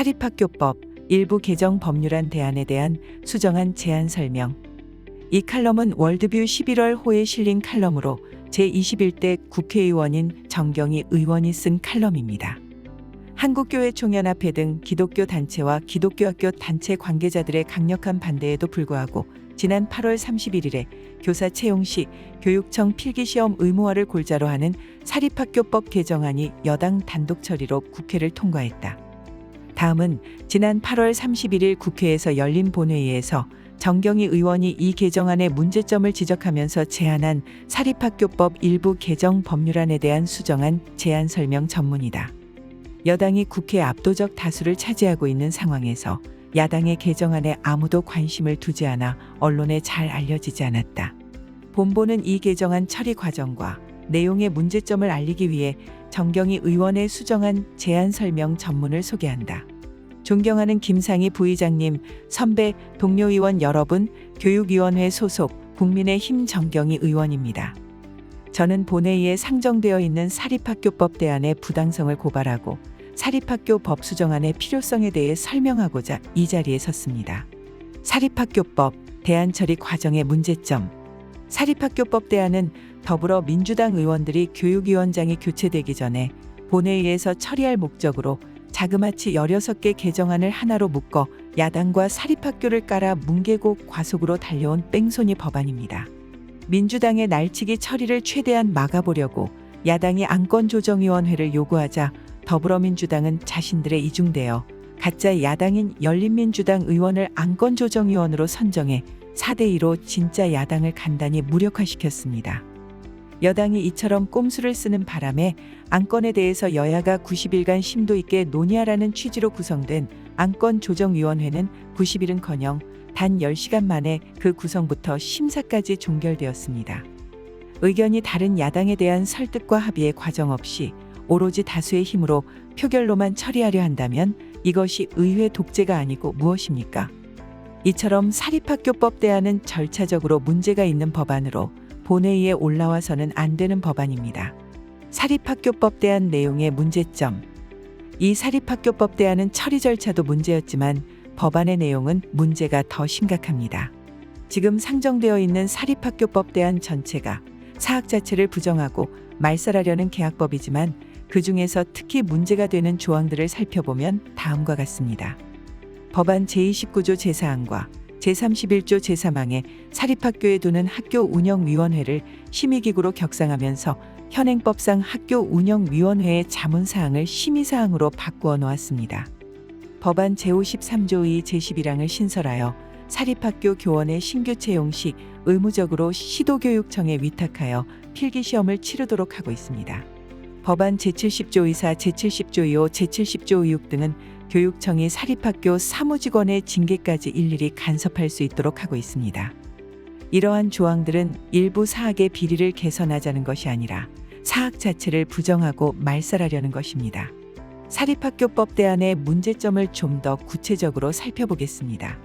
사립학교법 일부 개정 법률안 대안에 대한 수정안 제안 설명. 이 칼럼은 월드뷰 11월 호에 실린 칼럼으로 제21대 국회의원인 정경희 의원이 쓴 칼럼입니다. 한국교회총연합회 등 기독교 단체와 기독교학교 단체 관계자들의 강력한 반대에도 불구하고 지난 8월 31일에 교사 채용 시 교육청 필기시험 의무화를 골자로 하는 사립학교법 개정안이 여당 단독 처리로 국회를 통과했다. 다음은 지난 8월 31일 국회에서 열린 본회의에서 정경희 의원이 이 개정안의 문제점을 지적하면서 제안한 사립학교법 일부 개정 법률안에 대한 수정안 제안 설명 전문이다. 여당이 국회 압도적 다수를 차지하고 있는 상황에서 야당의 개정안에 아무도 관심을 두지 않아 언론에 잘 알려지지 않았다. 본보는 이 개정안 처리 과정과 내용의 문제점을 알리기 위해 정경희 의원의 수정안 제안 설명 전문을 소개한다. 존경하는 김상희 부의장님, 선배, 동료 의원 여러분, 교육위원회 소속 국민의힘 정경희 의원입니다. 저는 본회의에 상정되어 있는 사립학교법 대안의 부당성을 고발하고 사립학교 법 수정안의 필요성에 대해 설명하고자 이 자리에 섰습니다. 사립학교법 대안 처리 과정의 문제점. 사립학교법 대안은 더불어민주당 의원들이 교육위원장이 교체되기 전에 본회의에서 처리할 목적으로 자그마치 16개 개정안을 하나로 묶어 야당과 사립학교를 깔아 뭉개고 과속으로 달려온 뺑소니 법안입니다. 민주당의 날치기 처리를 최대한 막아보려고 야당이 안건조정위원회를 요구하자 더불어민주당은 자신들의 이중되어 가짜 야당인 열린민주당 의원을 안건조정위원으로 선정해 4대2로 진짜 야당을 간단히 무력화시켰습니다. 여당이 이처럼 꼼수를 쓰는 바람에 안건에 대해서 여야가 90일간 심도 있게 논의하라는 취지로 구성된 안건조정위원회는 90일은커녕 단 10시간 만에 그 구성부터 심사까지 종결되었습니다. 의견이 다른 야당에 대한 설득과 합의의 과정 없이 오로지 다수의 힘으로 표결로만 처리하려 한다면 이것이 의회 독재가 아니고 무엇입니까? 이처럼 사립학교법 대안은 절차적으로 문제가 있는 법안으로 본회의에 올라와서는 안 되는 법안입니다. 사립학교법 대안 내용의 문제점. 이 사립학교법 대안은 처리 절차도 문제였지만 법안의 내용은 문제가 더 심각합니다. 지금 상정되어 있는 사립학교법 대안 전체가 사학 자체를 부정하고 말살하려는 계약법이지만 그 중에서 특히 문제가 되는 조항들을 살펴보면 다음과 같습니다. 법안 제29조 제4항과 제31조 제3항에 사립학교에 두는 학교운영위원회를 심의기구로 격상하면서 현행법상 학교운영위원회의 자문사항을 심의사항으로 바꾸어 놓았습니다. 법안 제53조 2 제11항을 신설하여 사립학교 교원의 신규 채용 시 의무적으로 시도교육청에 위탁하여 필기시험을 치르도록 하고 있습니다. 법안 제70조 24, 제70조 25, 제70조 26 등은 교육청이 사립학교 사무직원의 징계까지 일일이 간섭할 수 있도록 하고 있습니다. 이러한 조항들은 일부 사학의 비리를 개선하자는 것이 아니라 사학 자체를 부정하고 말살하려는 것입니다. 사립학교법 대안의 문제점을 좀 더 구체적으로 살펴보겠습니다.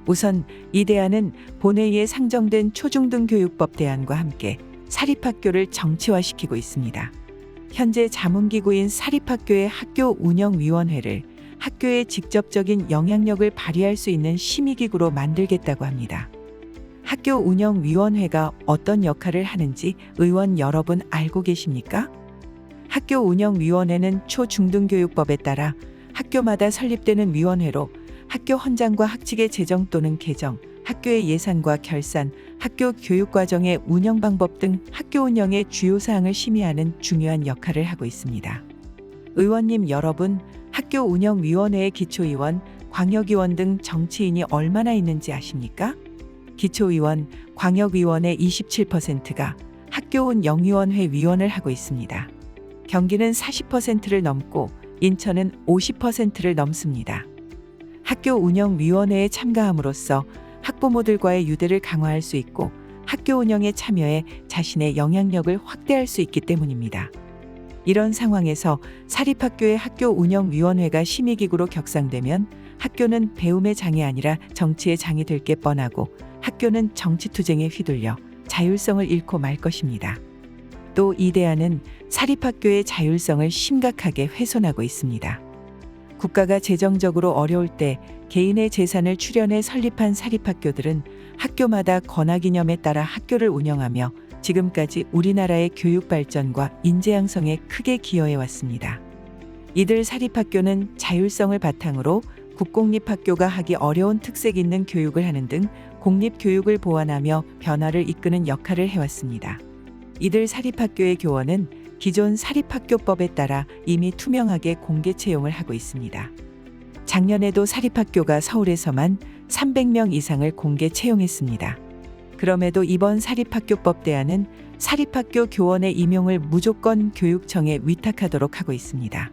우선 이 대안은 본회의에 상정된 초중등교육법 대안과 함께 사립학교를 정치화시키고 있습니다. 현재 자문기구인 사립학교의 학교운영위원회를 학교에 직접적인 영향력을 발휘할 수 있는 심의기구로 만들겠다고 합니다. 학교운영위원회가 어떤 역할을 하는지 의원 여러분 알고 계십니까? 학교운영위원회는 초중등교육법에 따라 학교마다 설립되는 위원회로 학교 헌장과 학칙의 제정 또는 개정, 학교의 예산과 결산, 학교 교육과정의 운영 방법 등 학교 운영의 주요 사항을 심의하는 중요한 역할을 하고 있습니다. 의원님 여러분, 학교운영위원회의 기초의원, 광역의원 등 정치인이 얼마나 있는지 아십니까? 기초의원, 광역의원의 27%가 학교운영위원회 위원을 하고 있습니다. 경기는 40%를 넘고 인천은 50%를 넘습니다. 학교운영위원회에 참가함으로써 학부모들과의 유대를 강화할 수 있고 학교 운영에 참여해 자신의 영향력을 확대할 수 있기 때문입니다. 이런 상황에서 사립학교의 학교운영위원회가 심의기구로 격상되면 학교는 배움의 장이 아니라 정치의 장이 될 게 뻔하고 학교는 정치투쟁에 휘둘려 자율성을 잃고 말 것입니다. 또 이 대안은 사립학교의 자율성을 심각하게 훼손하고 있습니다. 국가가 재정적으로 어려울 때 개인의 재산을 출연해 설립한 사립학교들은 학교마다 권하기념에 따라 학교를 운영하며 지금까지 우리나라의 교육 발전과 인재 양성에 크게 기여해 왔습니다. 이들 사립학교는 자율성을 바탕으로 국공립학교가 하기 어려운 특색 있는 교육을 하는 등 공립교육을 보완하며 변화를 이끄는 역할을 해왔습니다. 이들 사립학교의 교원은 기존 사립학교법에 따라 이미 투명하게 공개 채용을 하고 있습니다. 작년에도 사립학교가 서울에서만 300명 이상을 공개 채용했습니다. 그럼에도 이번 사립학교법 대안은 사립학교 교원의 임용을 무조건 교육청에 위탁하도록 하고 있습니다.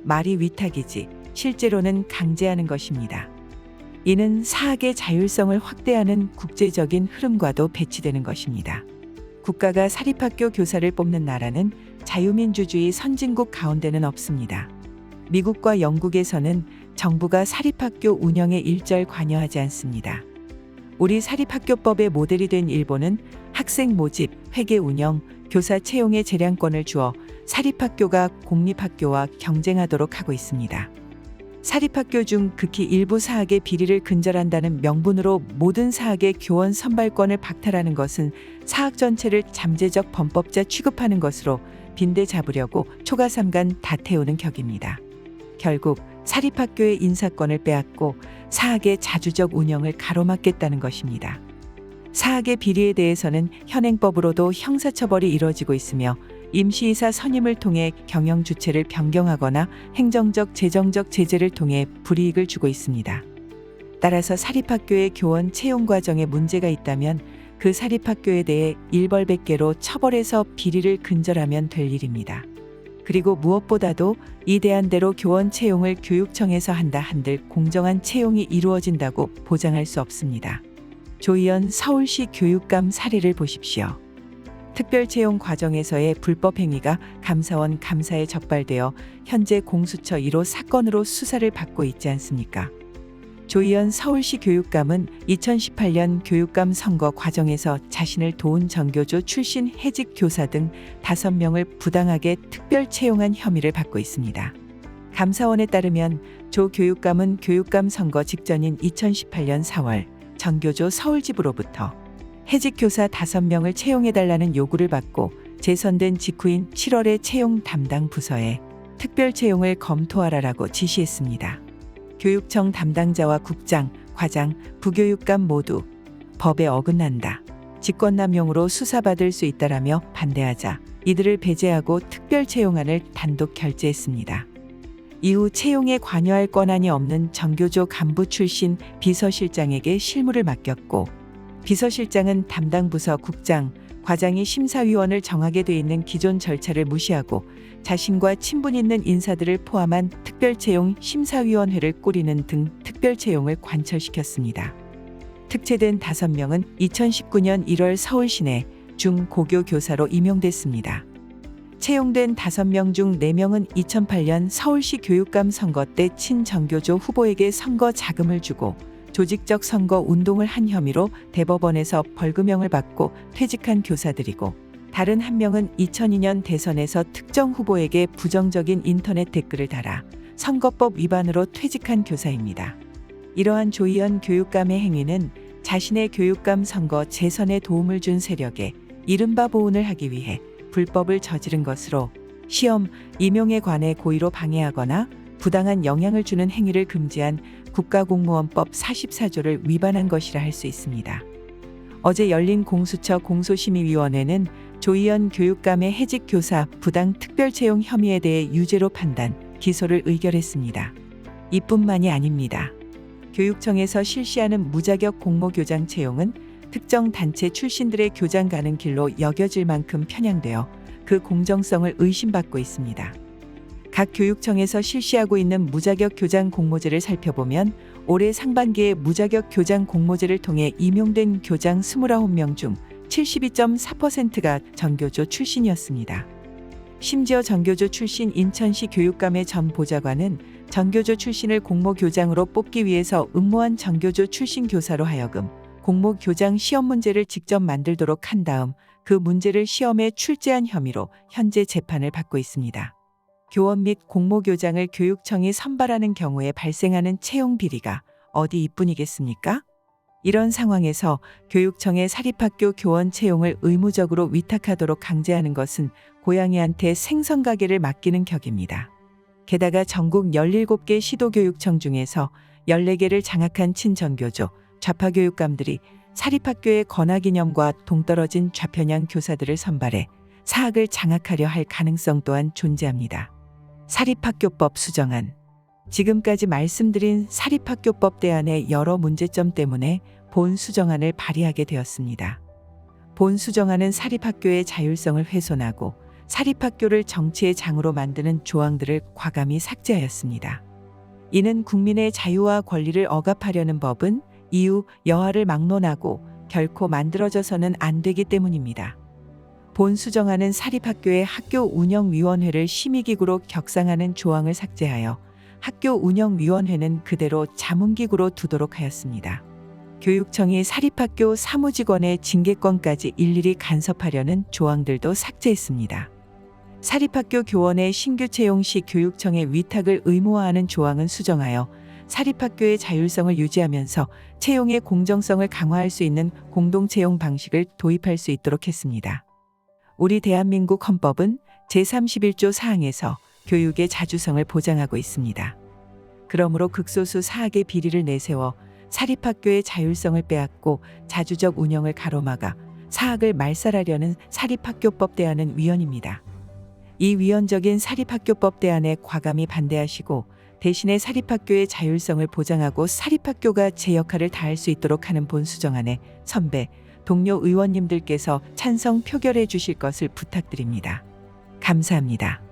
말이 위탁이지 실제로는 강제하는 것입니다. 이는 사학의 자율성을 확대하는 국제적인 흐름과도 배치되는 것입니다. 국가가 사립학교 교사를 뽑는 나라는 자유민주주의 선진국 가운데는 없습니다. 미국과 영국에서는 정부가 사립학교 운영에 일절 관여하지 않습니다. 우리 사립학교법의 모델이 된 일본은 학생 모집, 회계 운영, 교사 채용의 재량권을 주어 사립학교가 공립학교와 경쟁하도록 하고 있습니다. 사립학교 중 극히 일부 사학의 비리를 근절한다는 명분으로 모든 사학의 교원 선발권을 박탈하는 것은 사학 전체를 잠재적 범법자 취급하는 것으로 빈대 잡으려고 초가삼간 다 태우는 격입니다. 결국 사립학교의 인사권을 빼앗고 사학의 자주적 운영을 가로막겠다는 것입니다. 사학의 비리에 대해서는 현행법으로도 형사처벌이 이뤄지고 있으며 임시이사 선임을 통해 경영 주체를 변경하거나 행정적, 재정적 제재를 통해 불이익을 주고 있습니다. 따라서 사립학교의 교원 채용 과정에 문제가 있다면 그 사립학교에 대해 일벌백계로 처벌해서 비리를 근절하면 될 일입니다. 그리고 무엇보다도 이 대안대로 교원 채용을 교육청에서 한다 한들 공정한 채용이 이루어진다고 보장할 수 없습니다. 조희연 서울시 교육감 사례를 보십시오. 특별채용 과정에서의 불법 행위가 감사원 감사에 적발되어 현재 공수처 1호 사건으로 수사를 받고 있지 않습니까? 조희연 서울시 교육감은 2018년 교육감 선거 과정에서 자신을 도운 전교조 출신 해직 교사 등 5명을 부당하게 특별 채용한 혐의를 받고 있습니다. 감사원에 따르면 조 교육감은 교육감 선거 직전인 2018년 4월 전교조 서울지부로부터 해직 교사 5명을 채용해달라는 요구를 받고 재선된 직후인 7월에 채용 담당 부서에 특별 채용을 검토하라라고 지시했습니다. 교육청 담당자와 국장, 과장, 부교육감 모두 법에 어긋난다. 직권남용으로 수사받을 수 있다라며 반대하자 이들을 배제하고 특별 채용안을 단독 결재했습니다. 이후 채용에 관여할 권한이 없는 전교조 간부 출신 비서실장에게 실무를 맡겼고 비서실장은 담당 부서 국장, 과장이 심사위원을 정하게 돼 있는 기존 절차를 무시하고 자신과 친분 있는 인사들을 포함한 특별채용 심사위원회를 꾸리는 등 특별채용을 관철시켰습니다. 특채된 5명은 2019년 1월 서울 시내 중고교 교사로 임용됐습니다. 채용된 5명 중 4명은 2008년 서울시 교육감 선거 때 친정교조 후보에게 선거 자금을 주고 조직적 선거 운동을 한 혐의로 대법원에서 벌금형을 받고 퇴직한 교사들이고 다른 1명은 2002년 대선에서 특정 후보에게 부정적인 인터넷 댓글을 달아 선거법 위반으로 퇴직한 교사입니다. 이러한 조희연 교육감의 행위는 자신의 교육감 선거 재선에 도움을 준 세력에 이른바 보훈을 하기 위해 불법을 저지른 것으로 시험, 임용에 관해 고의로 방해하거나 부당한 영향을 주는 행위를 금지한 국가공무원법 44조를 위반한 것이라 할 수 있습니다. 어제 열린 공수처 공소심의위원회는 조희연 교육감의 해직 교사 부당 특별채용 혐의에 대해 유죄로 판단, 기소를 의결했습니다. 이뿐만이 아닙니다. 교육청에서 실시하는 무자격 공모교장 채용은 특정 단체 출신들의 교장 가는 길로 여겨질 만큼 편향되어 그 공정성을 의심받고 있습니다. 각 교육청에서 실시하고 있는 무자격 교장 공모제를 살펴보면 올해 상반기에 무자격 교장 공모제를 통해 임용된 교장 29명 중 72.4%가 전교조 출신이었습니다. 심지어 전교조 출신 인천시 교육감의 전 보좌관은 전교조 출신을 공모교장으로 뽑기 위해서 응모한 전교조 출신 교사로 하여금 공모교장 시험 문제를 직접 만들도록 한 다음 그 문제를 시험에 출제한 혐의로 현재 재판을 받고 있습니다. 교원 및 공모교장을 교육청이 선발하는 경우에 발생하는 채용 비리가 어디 이뿐이겠습니까? 이런 상황에서 교육청의 사립학교 교원 채용을 의무적으로 위탁하도록 강제하는 것은 고양이한테 생선가게를 맡기는 격입니다. 게다가 전국 17개 시도교육청 중에서 14개를 장악한 친전교조, 좌파교육감들이 사립학교의 건화기념과 동떨어진 좌편향 교사들을 선발해 사학을 장악하려 할 가능성 또한 존재합니다. 사립학교법 수정안. 지금까지 말씀드린 사립학교법 대안의 여러 문제점 때문에 본 수정안을 발의하게 되었습니다. 본 수정안은 사립학교의 자율성을 훼손하고 사립학교를 정치의 장으로 만드는 조항들을 과감히 삭제하였습니다. 이는 국민의 자유와 권리를 억압하려는 법은 이유 여하를 막론하고 결코 만들어져서는 안 되기 때문입니다. 본 수정안은 사립학교의 학교운영위원회를 심의기구로 격상하는 조항을 삭제하여 학교운영위원회는 그대로 자문기구로 두도록 하였습니다. 교육청이 사립학교 사무직원의 징계권까지 일일이 간섭하려는 조항들도 삭제했습니다. 사립학교 교원의 신규 채용 시 교육청의 위탁을 의무화하는 조항은 수정하여 사립학교의 자율성을 유지하면서 채용의 공정성을 강화할 수 있는 공동채용 방식을 도입할 수 있도록 했습니다. 우리 대한민국 헌법은 제31조 사항에서 교육의 자주성을 보장하고 있습니다. 그러므로 극소수 사학의 비리를 내세워 사립학교의 자율성을 빼앗고 자주적 운영을 가로막아 사학을 말살하려는 사립학교법 대안은 위헌입니다. 이 위헌적인 사립학교법 대안에 과감히 반대하시고 대신에 사립학교의 자율성을 보장하고 사립학교가 제 역할을 다할 수 있도록 하는 본 수정안에 선배, 동료 의원님들께서 찬성 표결해 주실 것을 부탁드립니다. 감사합니다.